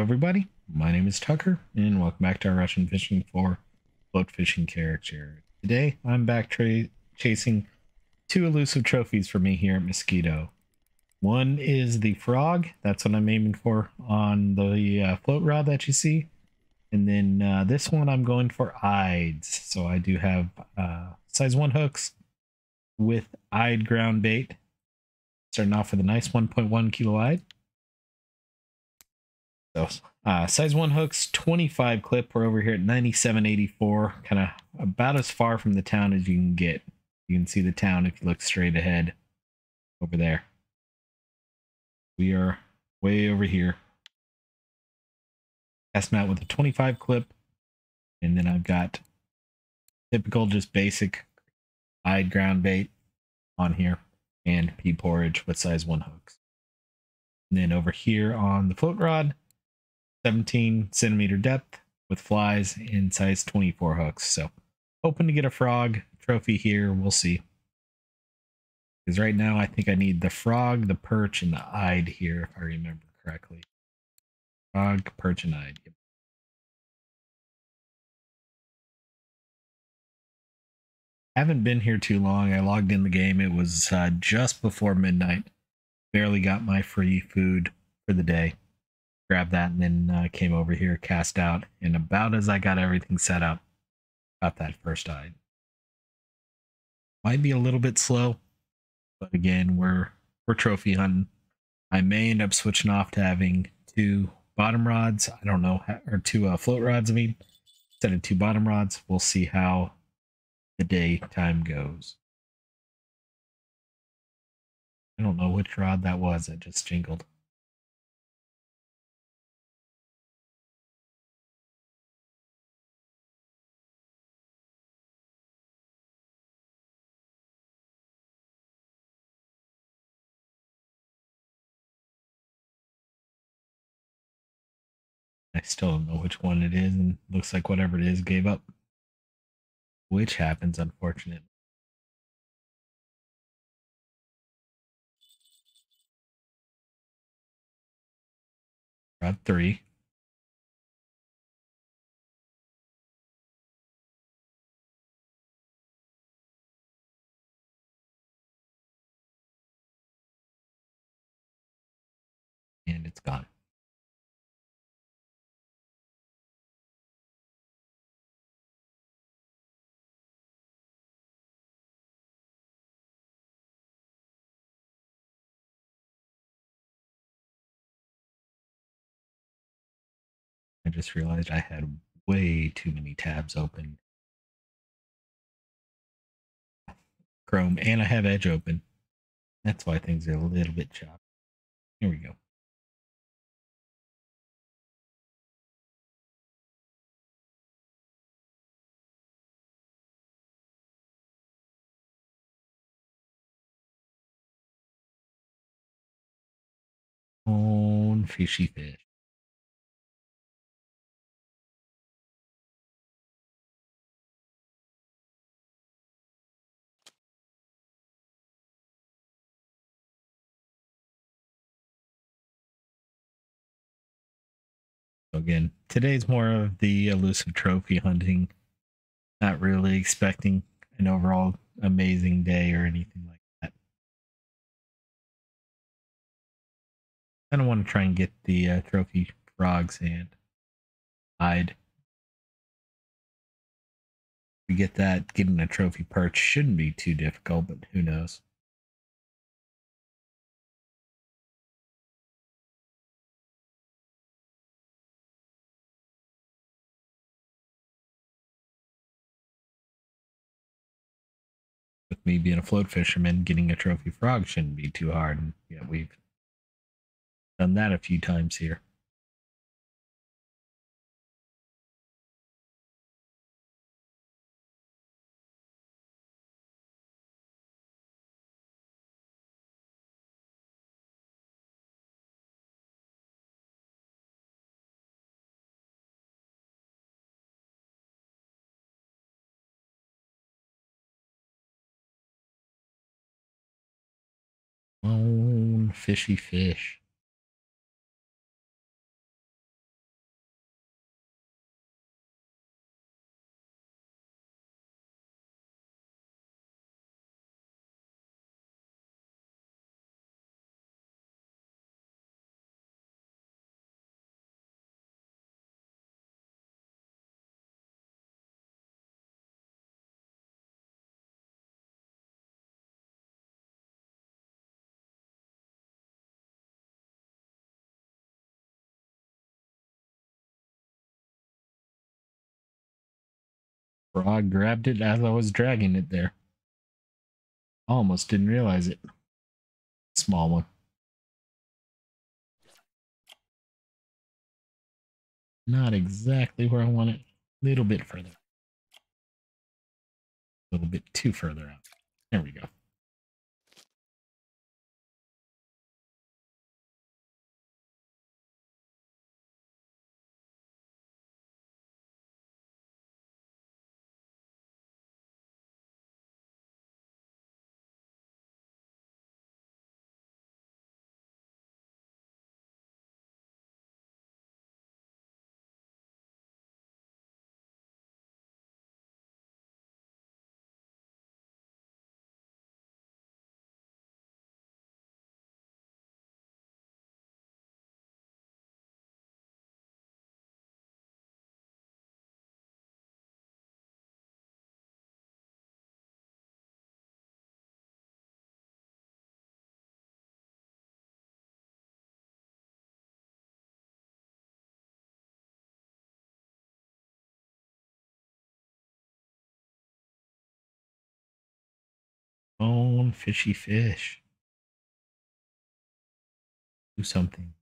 everybody. My name is Tucker, and welcome back to our Russian Fishing for Boat Fishing character. Today, I'm back chasing two elusive trophies for me here at Mosquito. One is the frog. That's what I'm aiming for on the float rod that you see. And then this one, I'm going for eyes. So I do have size 1 hooks with eyed ground bait. Starting off with a nice 1.1 kilo eyed. So size 1 hooks, 25 clip. We're over here at 97.84, kind of about as far from the town as you can get. You can see the town if you look straight ahead over there. We are way over here. Casting out with a 25 clip, and then I've got typical, just basic eyed ground bait on here, and pea porridge with size 1 hooks. And then over here on the float rod, 17 centimeter depth with flies in size 24 hooks. So hoping to get a frog trophy here. We'll see. Because right now I think I need the frog, the perch, and the eyed here, if I remember correctly. Frog, perch, and eyed. Yep. Haven't been here too long. I logged in the game. It was just before midnight. Barely got my free food for the day. Grabbed that and then came over here, cast out, and about as I got everything set up, got that first eye. Might be a little bit slow, but again, we're trophy hunting. I may end up switching off to having 2 bottom rods. I don't know, or 2 float rods. I mean, instead of 2 bottom rods. We'll see how the daytime goes. I don't know which rod that was that just jingled. I still don't know which one it is, and looks like whatever it is gave up. Which happens, unfortunately. Rod 3. And it's gone. I just realized I had way too many tabs open. Chrome, and I have Edge open. That's why things are a little bit choppy. Here we go. Oh, fishy fish. So again, today's more of the elusive trophy hunting. Not really expecting an overall amazing day or anything like that. I don't want to try and get the trophy frogs and hide. We get that, getting a trophy perch shouldn't be too difficult, but who knows. With me being a float fisherman, getting a trophy frog shouldn't be too hard. And yeah, we've done that a few times here. Oh, fishy fish. Frog grabbed it as I was dragging it there. Almost didn't realize it. Small one. Not exactly where I want it. A little bit further. A little bit too further out. There we go. Oh, fishy fish. Do something.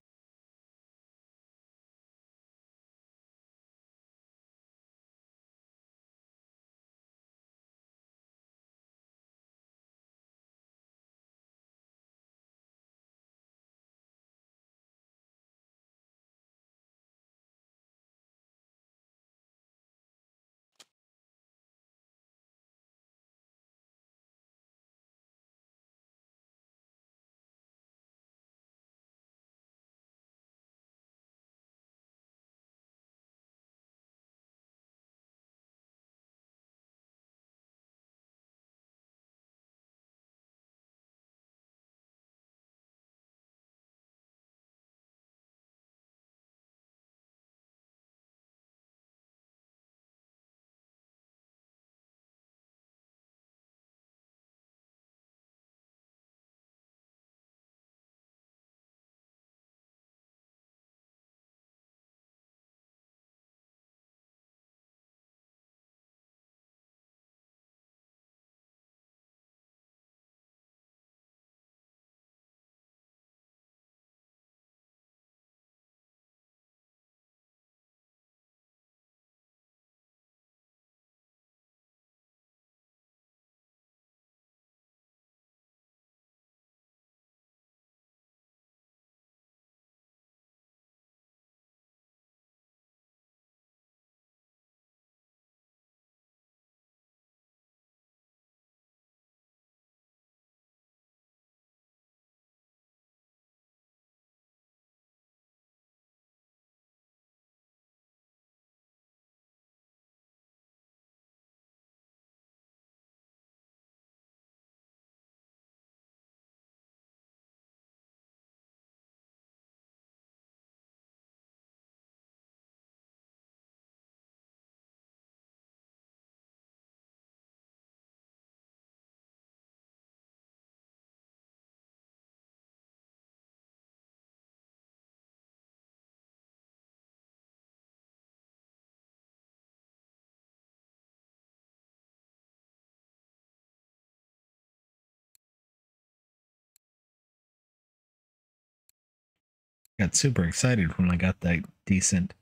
Got super excited when I got that decent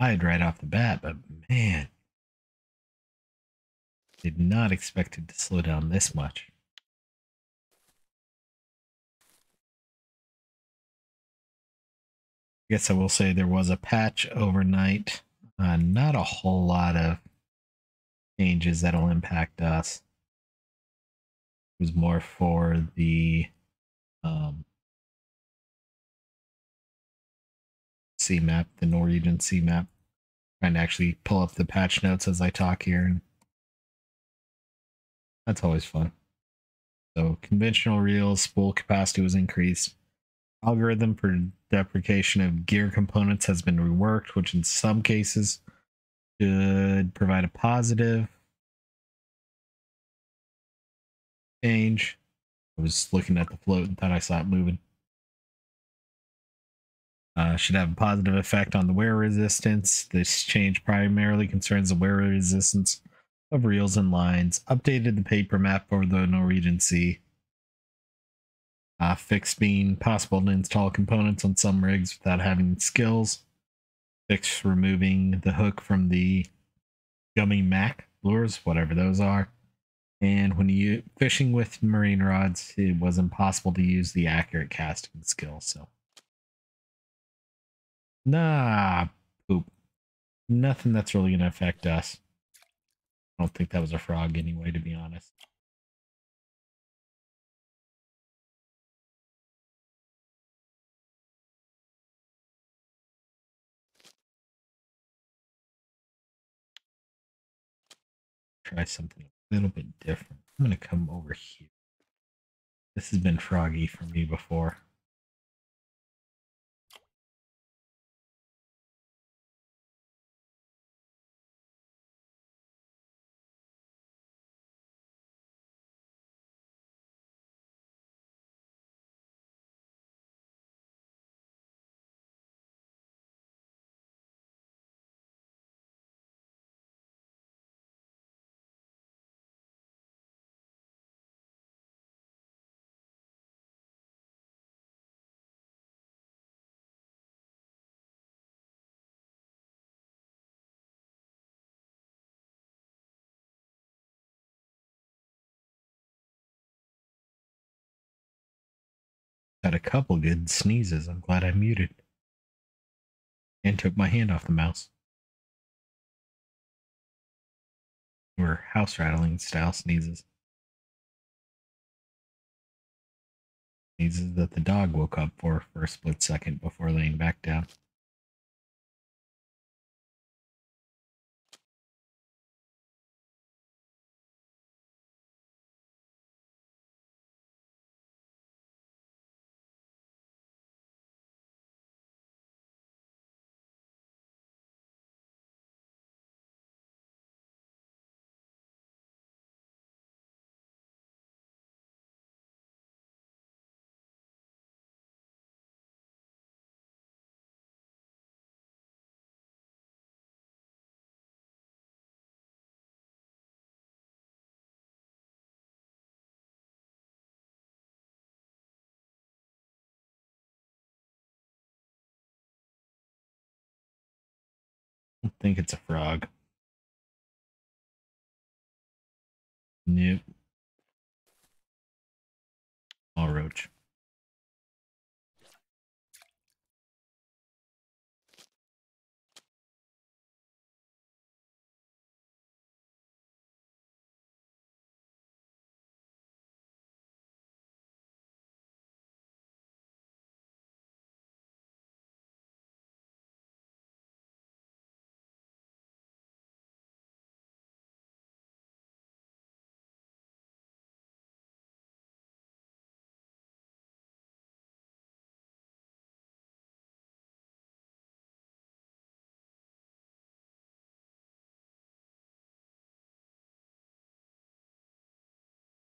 hide right off the bat, but man, did not expect it to slow down this much. I guess I will say there was a patch overnight. Not a whole lot of changes that'll impact us. It was more for the C map, the Norwegian C map. Trying to actually pull up the patch notes as I talk here, and that's always fun. So conventional reels, spool capacity was increased. Algorithm for deprecation of gear components has been reworked, which in some cases should provide a positive change. I was looking at the float and thought I saw it moving. Should have a positive effect on the wear resistance. This change primarily concerns the wear resistance of reels and lines. Updated the paper map for the Norwegian Sea. Fixed being possible to install components on some rigs without having skills. Fix removing the hook from the gummy mac lures, whatever those are. And when you fishing with marine rods, it was impossible to use the accurate casting skill. So, nah, poop. Nothing that's really going to affect us. I don't think that was a frog anyway, to be honest. Try something a little bit different. I'm going to come over here. This has been froggy for me before. Got a couple good sneezes. I'm glad I muted. And took my hand off the mouse. Or house rattling style sneezes. Sneezes that the dog woke up for a split second before laying back down. I don't think it's a frog. Nope. All roach.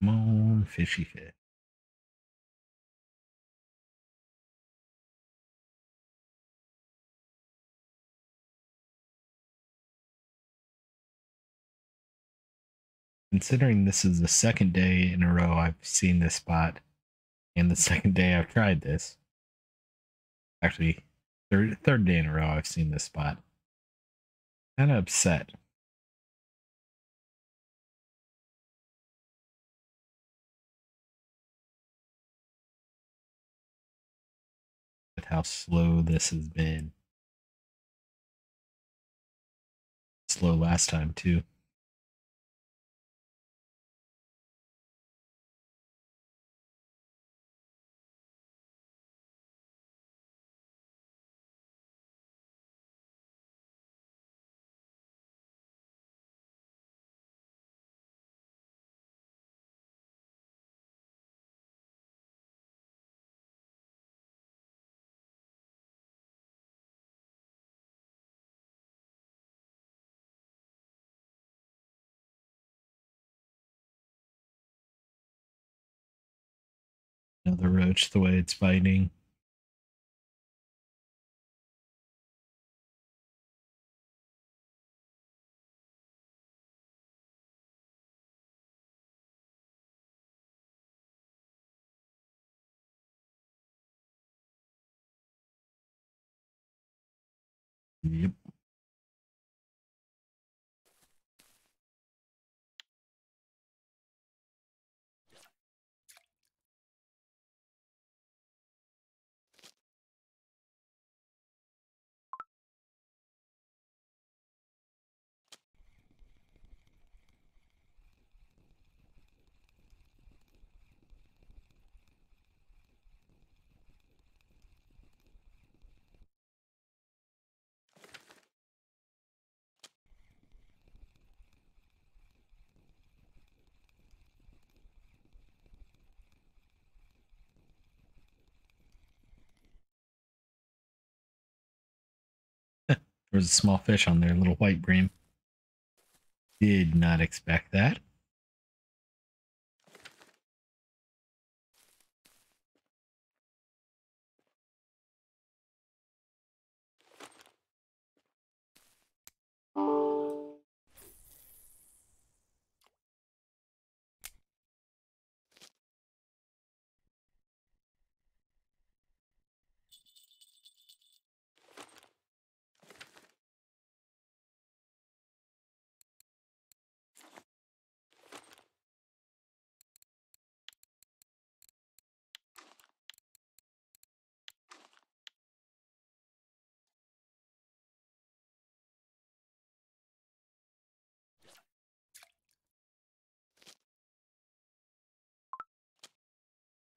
Come on, fishy fish. Considering this is the second day in a row I've seen this spot, and the second day I've tried this. Actually, third day in a row I've seen this spot. Kind of upset. With how slow this has been. Slow last time too. Another roach the way it's biting. Yep. There was a small fish on there, a little white bream. Did not expect that.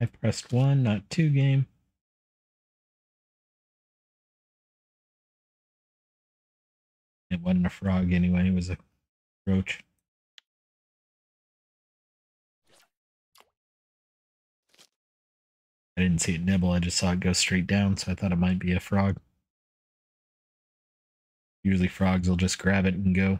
I pressed 1, not 2 game. It wasn't a frog anyway, it was a roach. I didn't see it nibble, I just saw it go straight down, so I thought it might be a frog. Usually frogs will just grab it and go.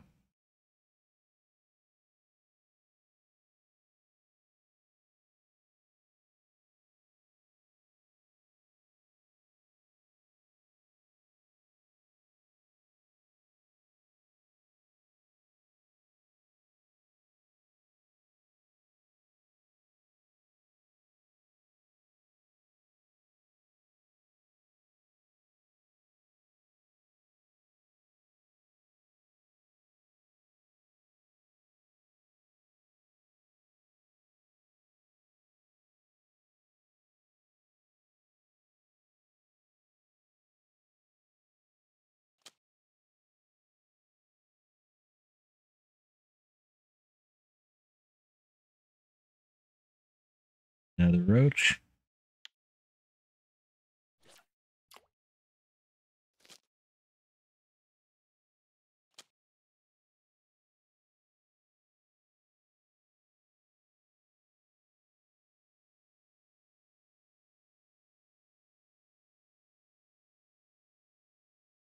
Another roach.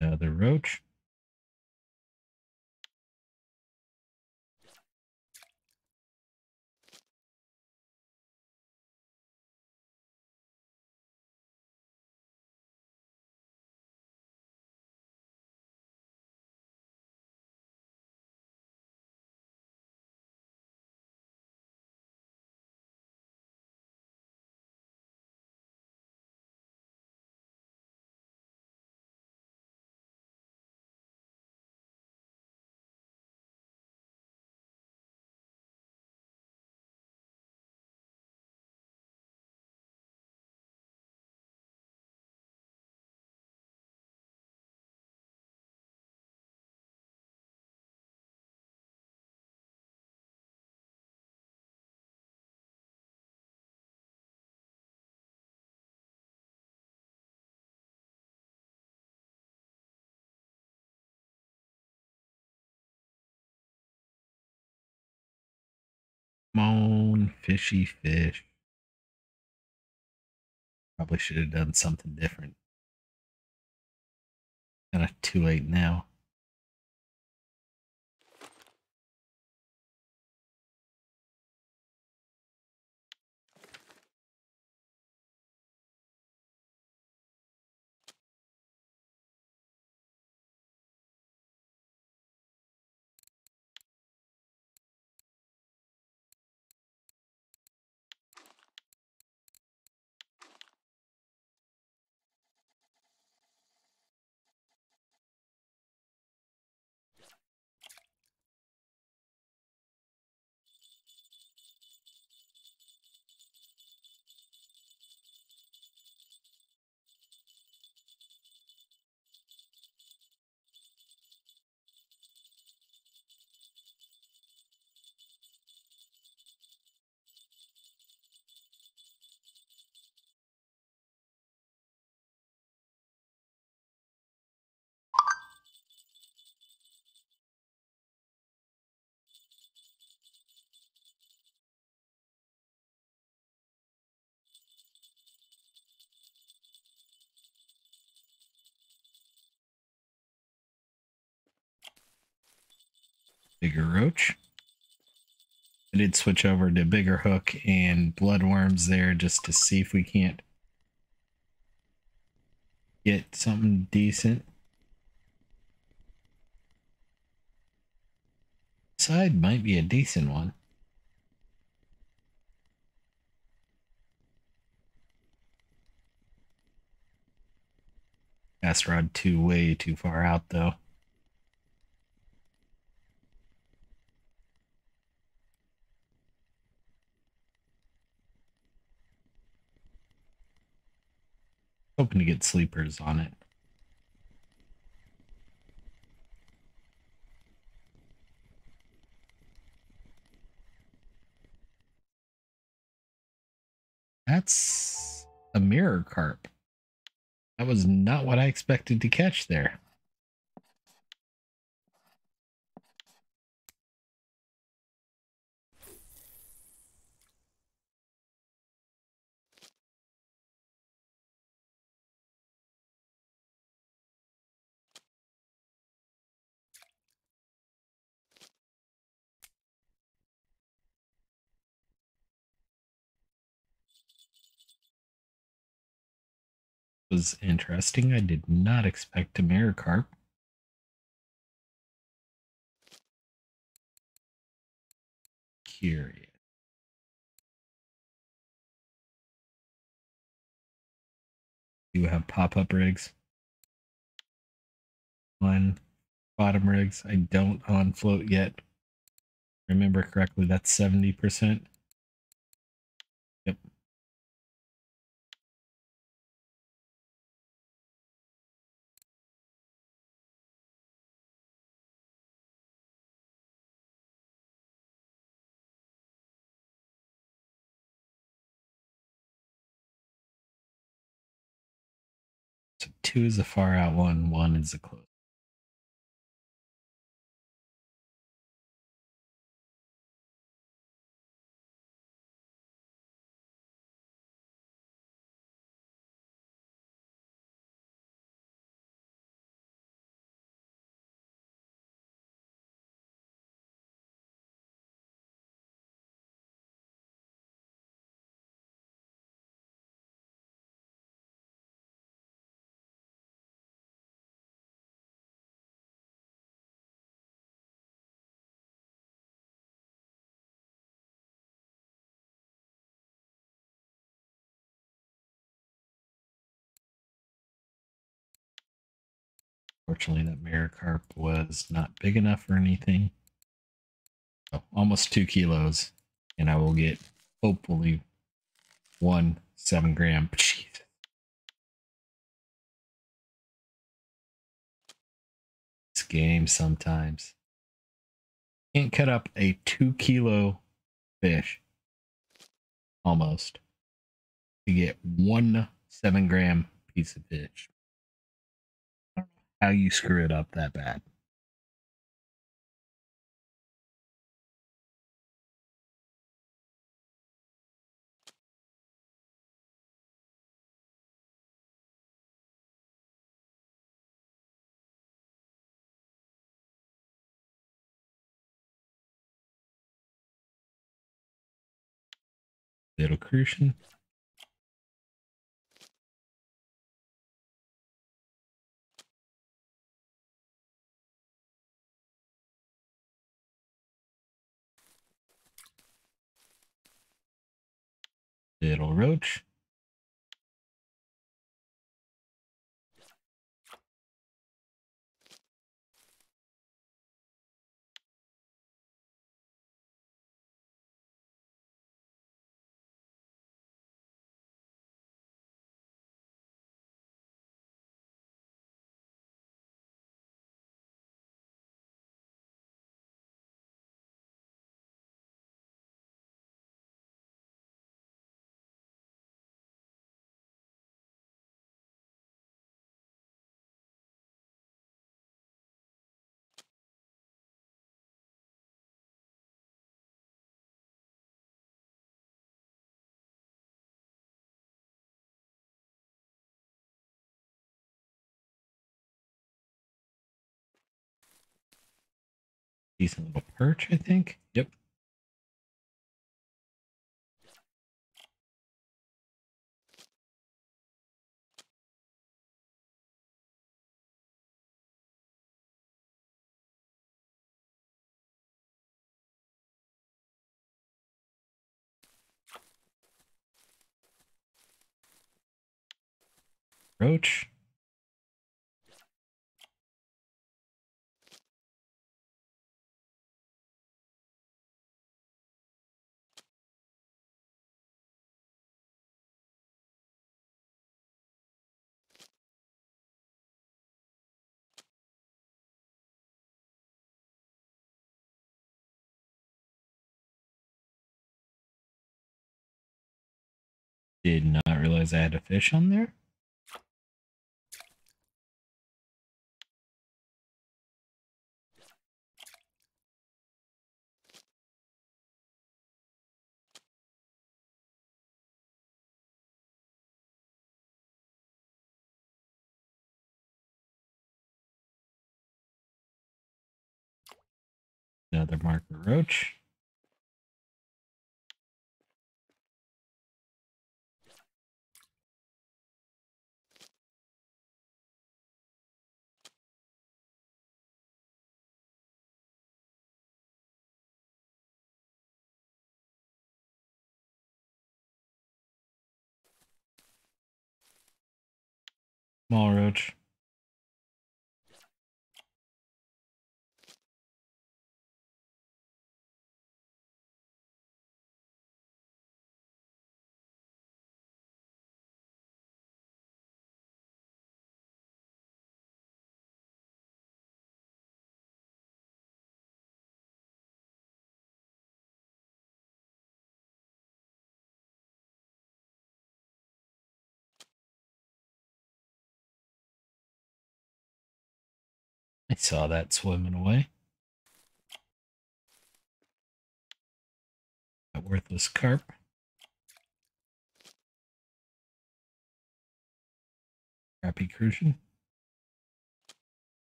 Another roach. Come on, fishy fish. Probably should have done something different. Kind of too late now. bigger roach. I did switch over to bigger hook and bloodworms there just to see if we can't get something decent. Side might be a decent one. Cast rod 2 way too far out though. Hoping to get sleepers on it. That's a mirror carp. That was not what I expected to catch there. Was interesting. I did not expect a mirror carp. Curious. You have pop-up rigs. On bottom rigs. I don't on float yet. Remember correctly, that's 70%. Yep. So 2 is a far out one, 1 is a close. Fortunately, that mirror carp was not big enough or anything. Oh, almost 2 kilos. And I will get, hopefully, 1 7-gram. Jeez. This game sometimes. Can't cut up a 2-kilo fish. Almost. To get 1 7-gram piece of fish. I don't know how you screw it up that bad. Little crucian. Little roach. Decent little perch, I think. Yep. Roach. Did not realize I had a fish on there. Another marker roach. Small roach. I saw that swimming away. That worthless carp. Crappy crucian.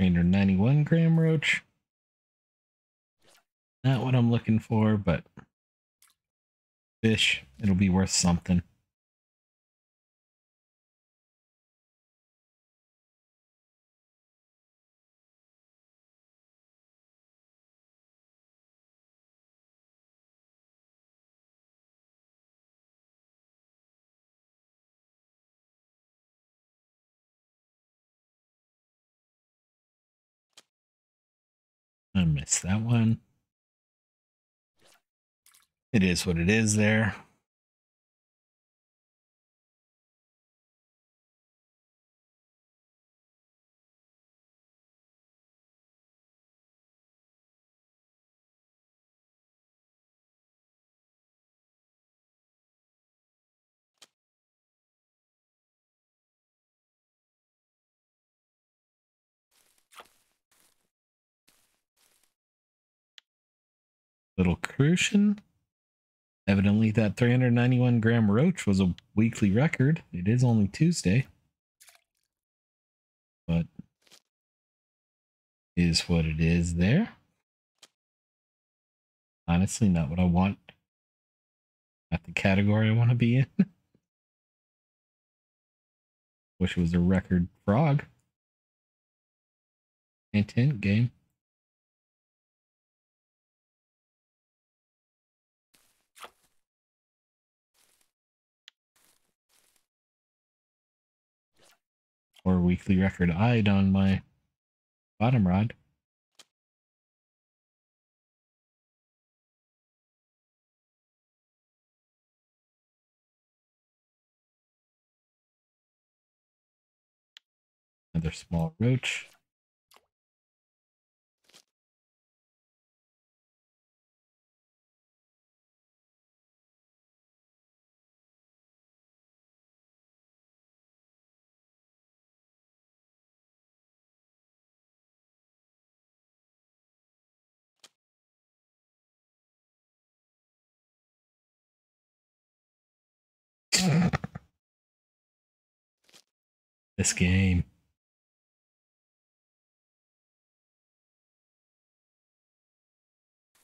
Under 91-gram roach. Not what I'm looking for, but fish, it'll be worth something. I missed that one. It is what it is there. Little crucian. Evidently, that 391-gram roach was a weekly record. It is only Tuesday, but is what it is there. Honestly, not what I want. Not the category I want to be in. Wish it was a record frog. Intent game. Or weekly record eyed on my bottom rod. Another small roach. This game.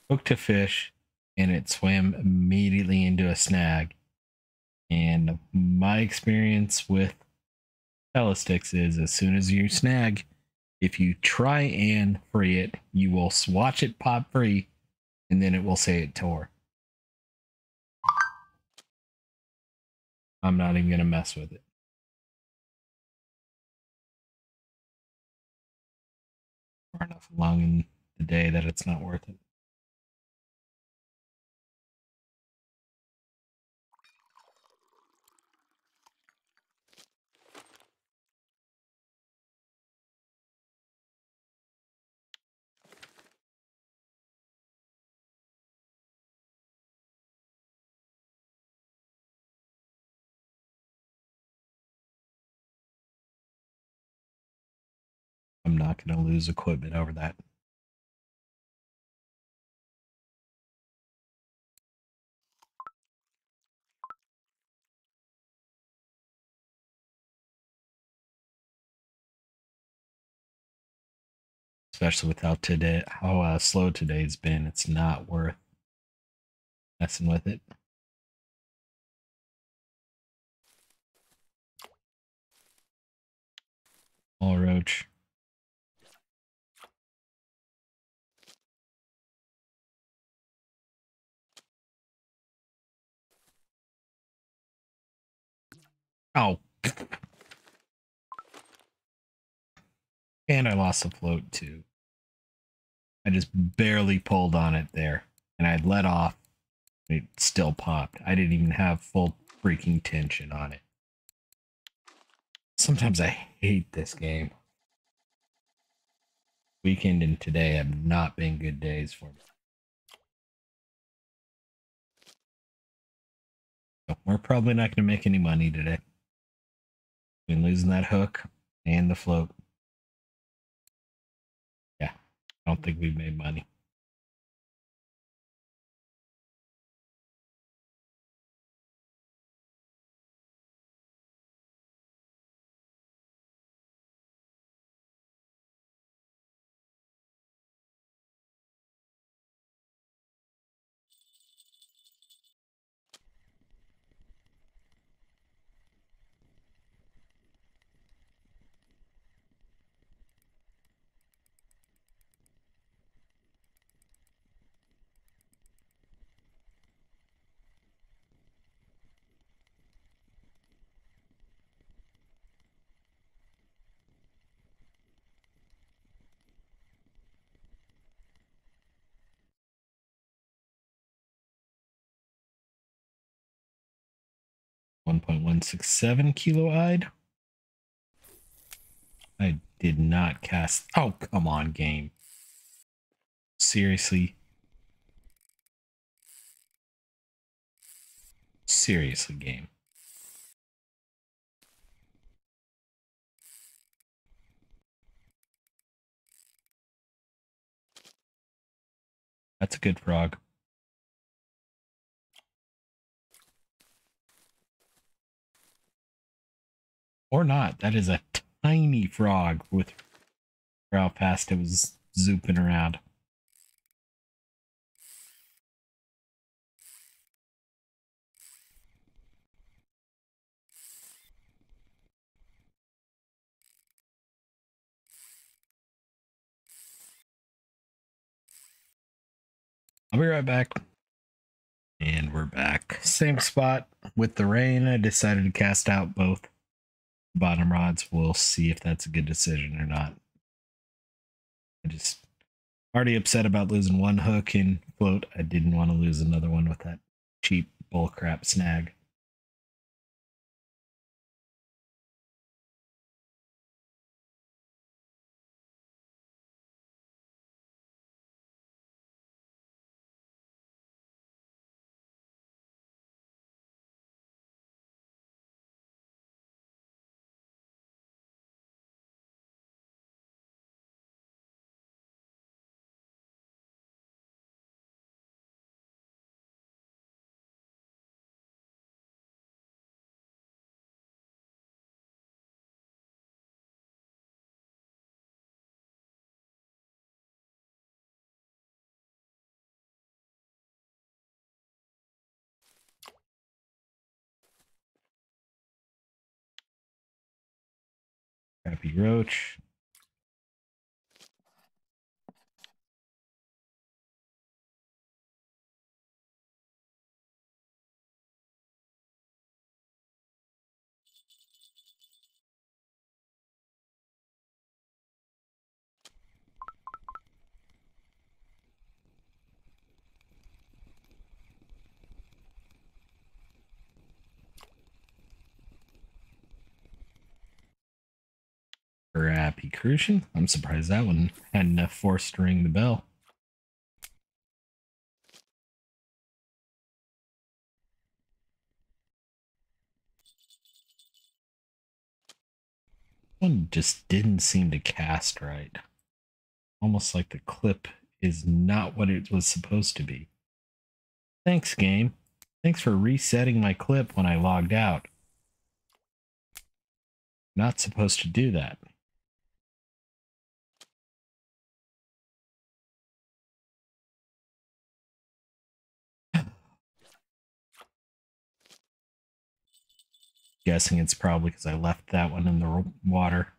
Hooked a fish and it swam immediately into a snag. And my experience with Telesticks is as soon as you snag, if you try and free it, you will watch it pop free and then it will say it tore. I'm not even going to mess with it. Far enough along in the day that it's not worth it. I'm not going to lose equipment over that. Especially with how slow today's been, it's not worth messing with it. All roach. Oh. And I lost the float too. I just barely pulled on it there. And I let off. It still popped. I didn't even have full freaking tension on it. Sometimes I hate this game. Weekend and today have not been good days for me. So we're probably not going to make any money today. Been losing that hook and the float. Yeah, I don't think we've made money. .167 kilo-eyed. I did not cast. Oh, come on, game. Seriously. Seriously, game. That's a good frog. Or not. That is a tiny frog with how fast it was zooping around. I'll be right back. And we're back. Same spot with the rain. I decided to cast out both bottom rods. We'll see if that's a good decision or not. I just already upset about losing one hook and float. I didn't want to lose another one with that cheap bullcrap snag. Crappy roach. Crappy crucian. I'm surprised that one had enough force to ring the bell. One just didn't seem to cast right. Almost like the clip is not what it was supposed to be. Thanks, game. Thanks for resetting my clip when I logged out. Not supposed to do that. Guessing it's probably because I left that one in the water.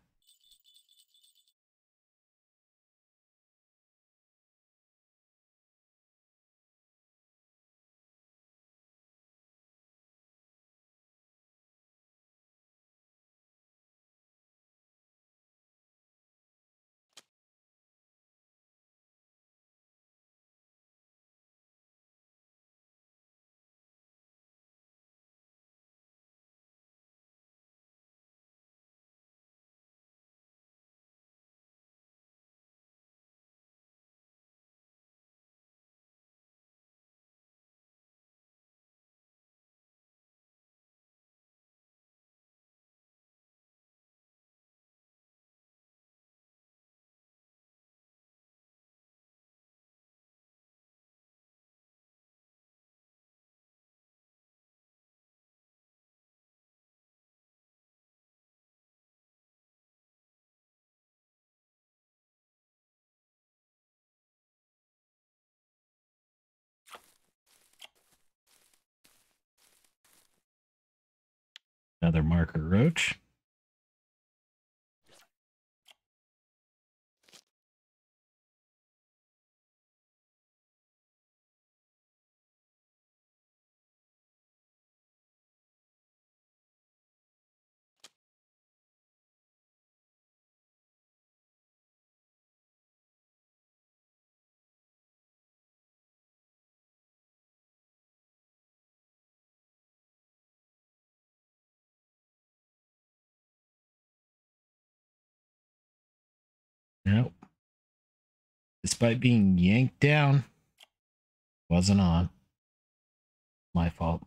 Another marker roach. Nope. Despite being yanked down, wasn't on. My fault.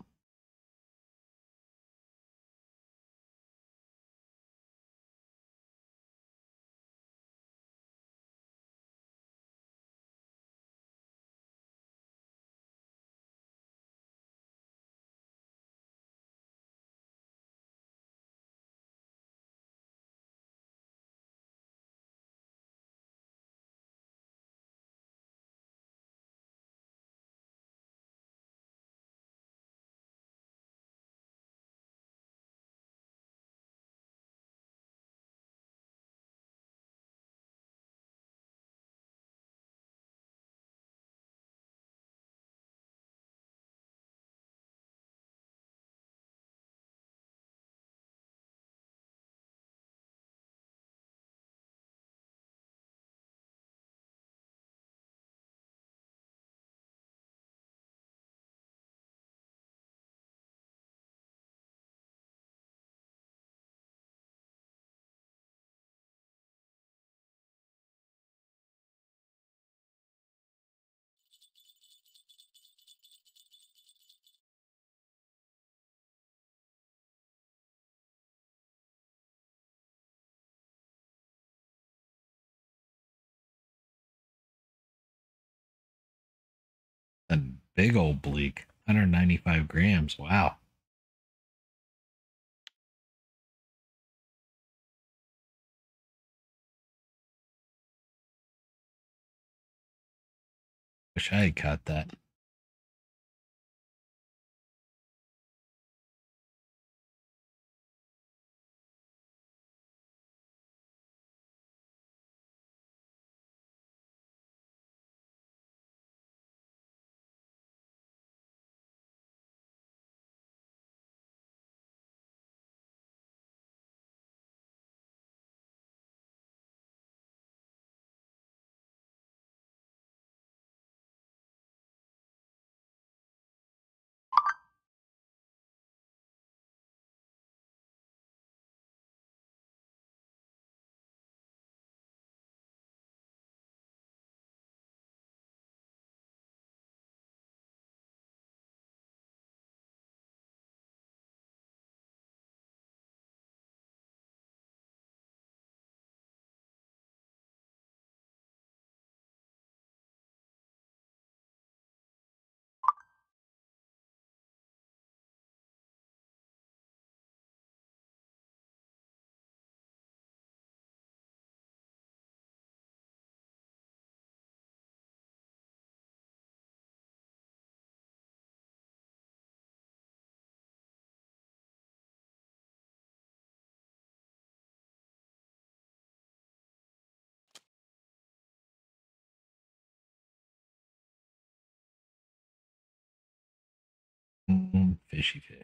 A big old bleak. 195 grams. Wow. Wish I had caught that. fishy fish.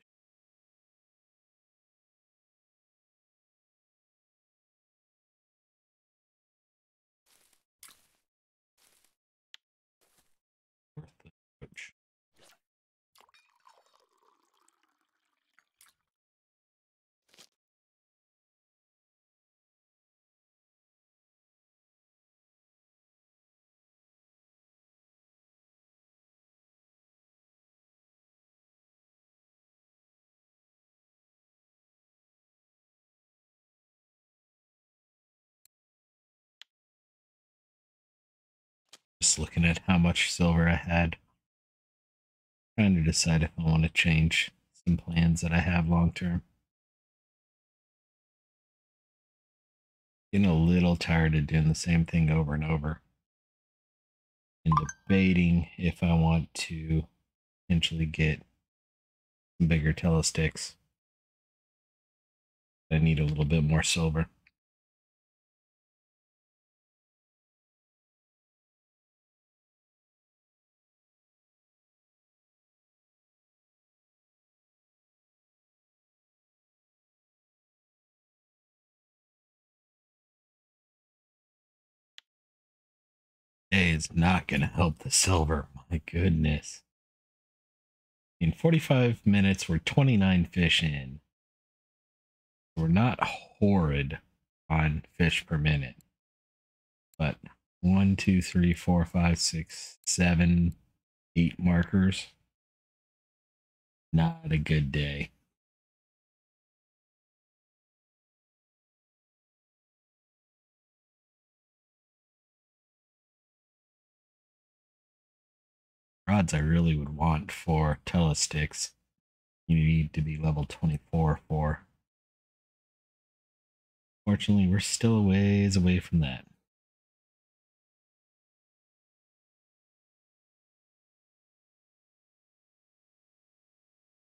Worth the approach. Just looking at how much silver I had. Trying to decide if I want to change some plans that I have long term. Getting a little tired of doing the same thing over and over. And debating if I want to potentially get some bigger telesticks. I need a little bit more silver. Today is not going to help the silver. My goodness. In 45 minutes, we're 29 fish in. We're not horrid on fish per minute. But 1, 2, 3, 4, 5, 6, 7, 8 markers. Not a good day. Rods I really would want for telesticks, you need to be level 24 for. Fortunately, we're still a ways away from that.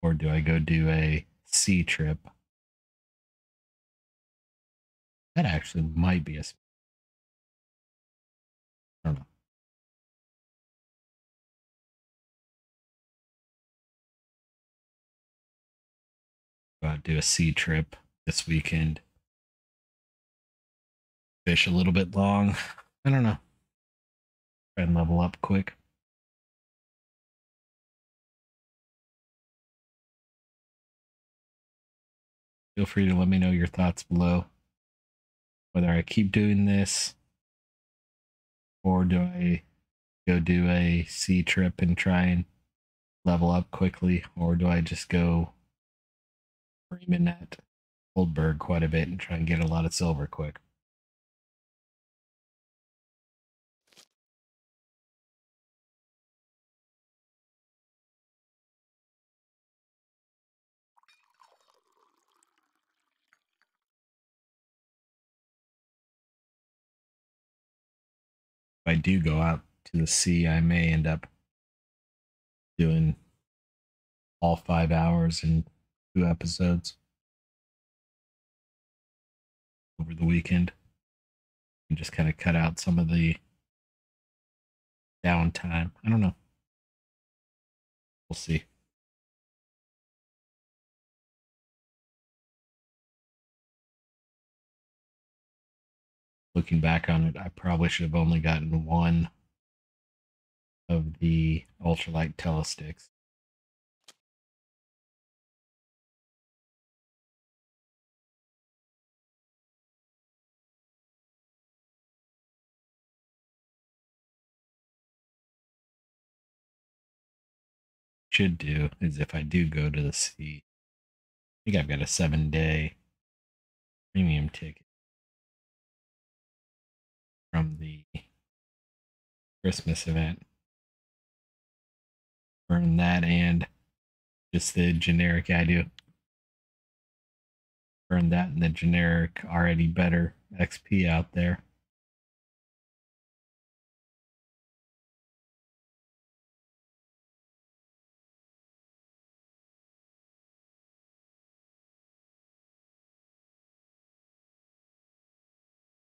Or do I go do a sea trip? That actually might be a... I don't know. Go out do a sea trip this weekend. Fish a little bit long. I don't know. Try and level up quick. Feel free to let me know your thoughts below. Whether I keep doing this or do I go do a sea trip and try and level up quickly, or do I just go Freeman at Goldberg quite a bit and try and get a lot of silver quick? If I do go out to the sea, I may end up doing all 5 hours in 2 episodes over the weekend and just kind of cut out some of the downtime. I don't know. We'll see. Looking back on it, I probably should have only gotten one of the ultralight telesticks. Should do is if I do go to the sea, I think I've got a 7-day premium ticket from the Christmas event. Burn that and just the generic I do. Burn that and the generic already better XP out there.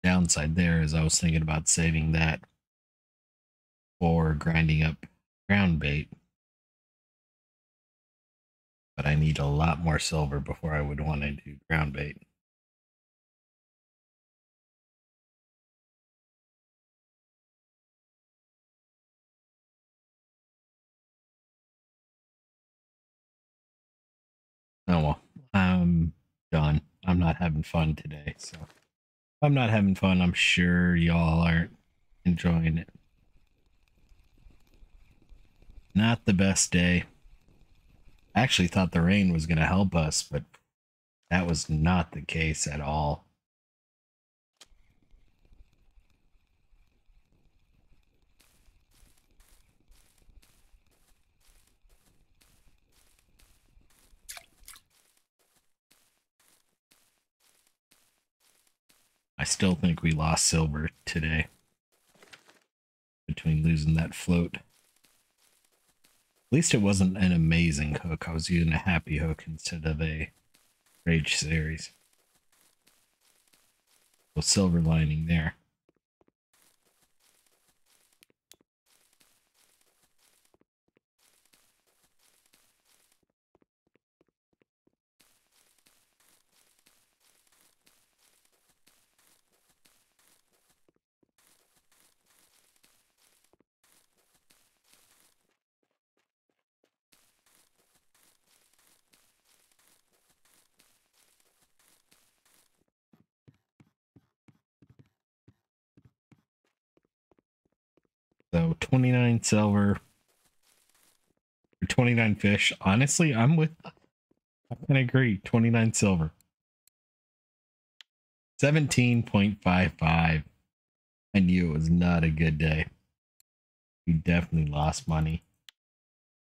Downside there is I was thinking about saving that for grinding up ground bait. but I need a lot more silver before I would want to do ground bait. Oh well, I'm done. I'm not having fun today, so if I'm not having fun, I'm sure y'all aren't enjoying it. Not the best day. I actually thought the rain was going to help us, but that was not the case at all. I still think we lost silver today between losing that float. At least it wasn't an amazing hook. I was using a happy hook instead of a rage series. So silver lining there. So 29 silver for 29 fish. Honestly, I can agree. 29 silver. 17.55. I knew it was not a good day. We definitely lost money.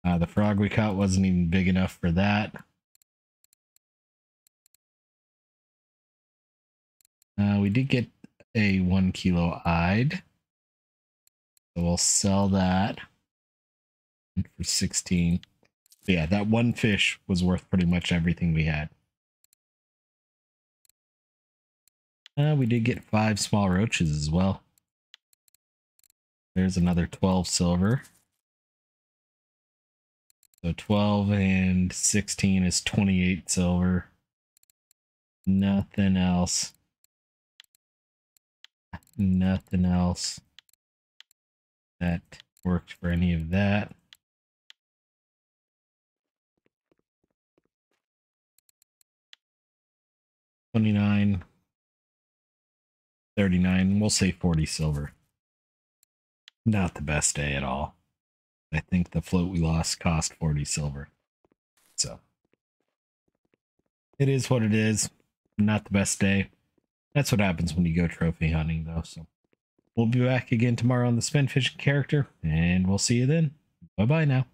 The frog we caught wasn't even big enough for that. We did get a 1 kilo eyed. So we'll sell that for 16. But yeah, that one fish was worth pretty much everything we had. We did get 5 small roaches as well. There's another 12 silver. So 12 and 16 is 28 silver. Nothing else. Nothing else that worked for any of that. $29, $39. We'll say 40 silver. Not the best day at all. I think the float we lost cost 40 silver. So it is what it is. Not the best day. That's what happens when you go trophy hunting, though. So we'll be back again tomorrow on the spin fishing character, and we'll see you then. Bye-bye now.